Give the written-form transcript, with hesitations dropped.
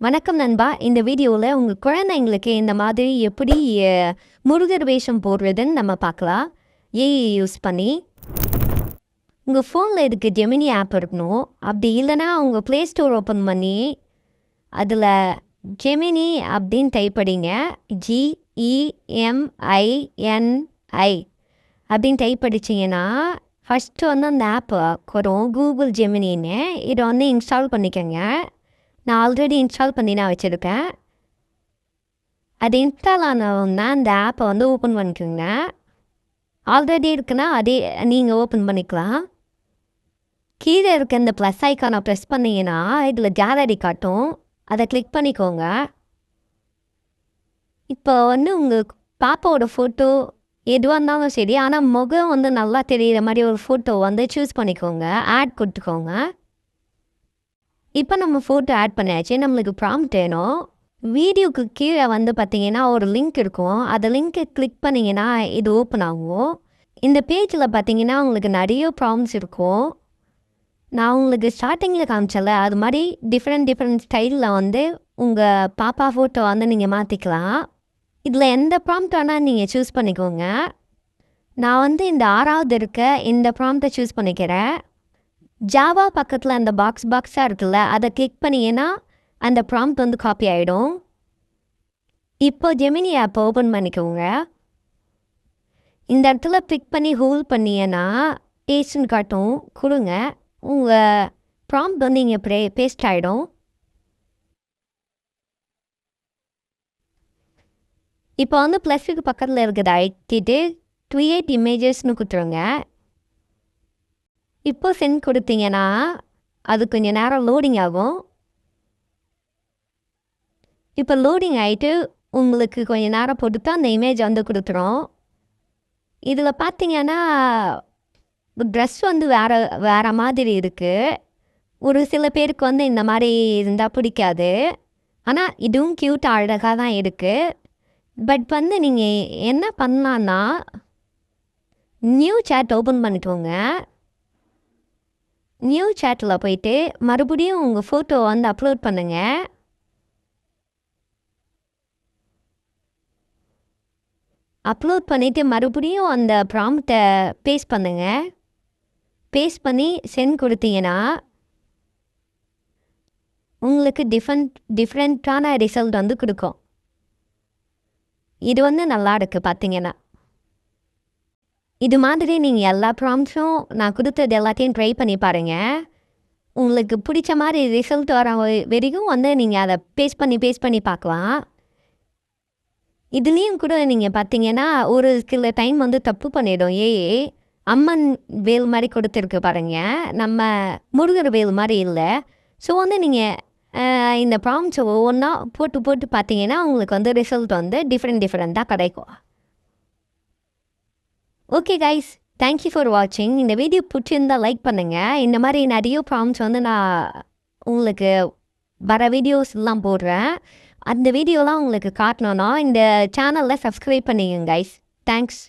வணக்கம் நண்பா. இந்த வீடியோவில் உங்கள் குழந்தைங்களுக்கு இந்த மாதிரி எப்படி முருகர் வேஷம் போடுறதுன்னு நம்ம பார்க்கலாம். ஏஐ யூஸ் பண்ணி உங்கள் ஃபோனில் இதுக்கு ஜெமினி ஆப் இருக்கணும். அப்படி இல்லைன்னா உங்கள் ப்ளே ஸ்டோர் ஓப்பன் பண்ணி அதில் ஜெமினி அப்படின்னு டைப் படிங்க. GEMINI அப்படின்னு டைப் படிச்சிங்கன்னா ஃபஸ்ட்டு அந்த ஆப் வரும், கூகுள் ஜெமினின்னு. இதை இன்ஸ்டால் பண்ணிக்கோங்க. நான் ஆல்ரெடி இன்ஸ்டால் பண்ணி நான் வச்சுருக்கேன். அது இன்ஸ்டால் ஆனவுன்னா அந்த ஆப்பை ஓப்பன் பண்ணிக்கோங்க. ஆல்ரெடி இருக்குன்னா அதே நீங்கள் ஓப்பன் பண்ணிக்கலாம். கீழே இருக்க இந்த ப்ளஸ் ஐக்கானை ப்ரெஸ் பண்ணிங்கன்னா இதில் கேலரி காட்டும். அதை கிளிக் பண்ணிக்கோங்க. இப்போ உங்கள் பாப்பாவோட ஃபோட்டோ எதுவாக இருந்தாலும் சரி, ஆனால் முகம் நல்லா தெரிகிற மாதிரி ஒரு ஃபோட்டோ சூஸ் பண்ணிக்கோங்க. ஆட் கொடுத்துக்கோங்க. இப்போ நம்ம ஃபோட்டோ ஆட் பண்ணியாச்சு. நம்மளுக்கு ப்ராம்ப்ட் வேணும். வீடியோக்கு கீழே பார்த்தீங்கன்னா ஒரு லிங்க் இருக்கும். அந்த லிங்க்கை கிளிக் பண்ணிங்கன்னா இது ஓப்பன் ஆகும். இந்த பேஜில் பார்த்தீங்கன்னா உங்களுக்கு நிறைய ப்ராம்ப்ட்ஸ் இருக்கும். நான் உங்களுக்கு ஸ்டார்டிங்கில் காமிச்சல அது மாதிரி டிஃப்ரெண்ட் ஸ்டைலில் உங்கள் பாப்பா ஃபோட்டோ நீங்கள் மாற்றிக்கலாம். இதில் எந்த ப்ராம்ப்ட் வேணால் நீங்கள் சூஸ் பண்ணிக்கோங்க. நான் இந்த 6வது இருக்க இந்த ப்ராம்ப்டை சூஸ் பண்ணிக்கிறேன். ஜாவா பக்கத்தில் அந்த பாக்ஸாக இருக்குல்ல, அதை கிளிக் பண்ணிங்கன்னா அந்த ப்ராம்ப்ட் காப்பி ஆகிடும். இப்போ ஜெமினி ஆப் ஓப்பன் பண்ணிக்கோங்க. இந்த இடத்துல பிக் பண்ணி ஹோல்ட் பண்ணிங்கன்னா பேஸ்ட்னு காட்டும். கொடுங்க. உங்கள் ப்ராம்ப்ட் இங்கே பேஸ்ட் ஆகிடும். இப்போ ப்ளஸுக்கு பக்கத்தில் இருக்கிறத அழைக்கிட்டு க்ரியேட் இமேஜஸ்னு கொடுத்துருங்க. இப்போ சென்ட் கொடுத்தீங்கன்னா அது கொஞ்சம் நேரம் லோடிங் ஆகும். இப்போ லோடிங் ஆகிட்டு உங்களுக்கு கொஞ்சம் நேரம் பொறுத்து அந்த இமேஜ் கொடுத்துரும். இதில் பார்த்தீங்கன்னா ட்ரெஸ் வேறு மாதிரி இருக்குது. ஒரு சில பேருக்கு இந்த மாதிரி இருந்தால் பிடிக்காது. ஆனால் இதுவும் க்யூட் அழகாக தான் இருக்குது. பட் நீங்கள் என்ன பண்ணலான்னா நியூ சேட் ஓப்பன் பண்ணிக்கோங்க. நியூ சேட்டில் போயிட்டு மறுபடியும் உங்கள் ஃபோட்டோ அப்லோட் பண்ணுங்கள். அப்லோட் பண்ணிவிட்டு மறுபடியும் அந்த ப்ராம்ப்டை பேஸ்ட் பண்ணுங்கள். பேஸ்ட் பண்ணி சென்ட் கொடுத்தீங்கன்னா உங்களுக்கு டிஃப்ரெண்ட்டான ரிசல்ட் கொடுக்கும். இது நல்லா இருக்குது பார்த்தீங்கன்னா. இது மாதிரி நீங்கள் எல்லா ப்ராம்ப்ட்ஸும் நான் கொடுத்தது எல்லாத்தையும் ட்ரை பண்ணி பாருங்கள். உங்களுக்கு பிடிச்ச மாதிரி ரிசல்ட் வர வரைக்கும் நீங்கள் அதை பேஸ்ட் பண்ணி பார்க்கலாம். இதுலேயும் கூட நீங்கள் பார்த்தீங்கன்னா ஒரு சில டைம் தப்பு பண்ணிடும். அம்மன் வேல் மாதிரி கொடுத்துருக்கு பாருங்கள், நம்ம முருகர் வேல் மாதிரி இல்லை. ஸோ நீங்கள் இந்த ப்ராம்ப்ட்ஸ் ஒவ்வொன்றா போட்டு பார்த்தீங்கன்னா உங்களுக்கு ரிசல்ட் டிஃப்ரெண்ட்டாக கிடைக்கும். ஓகே கைஸ், தேங்க்யூ ஃபார் வாட்சிங். இந்த வீடியோ பிடிச்சிருந்தால் லைக் பண்ணுங்கள். இந்த மாதிரி நிறைய ப்ராம்ப்ட்ஸ் நான் உங்களுக்கு வர வீடியோஸ்லாம் போடுறேன். அந்த வீடியோலாம் உங்களுக்கு காட்டணுன்னா இந்த சேனலில் சப்ஸ்கிரைப் பண்ணிக்கங்க கைஸ். தேங்க்ஸ்.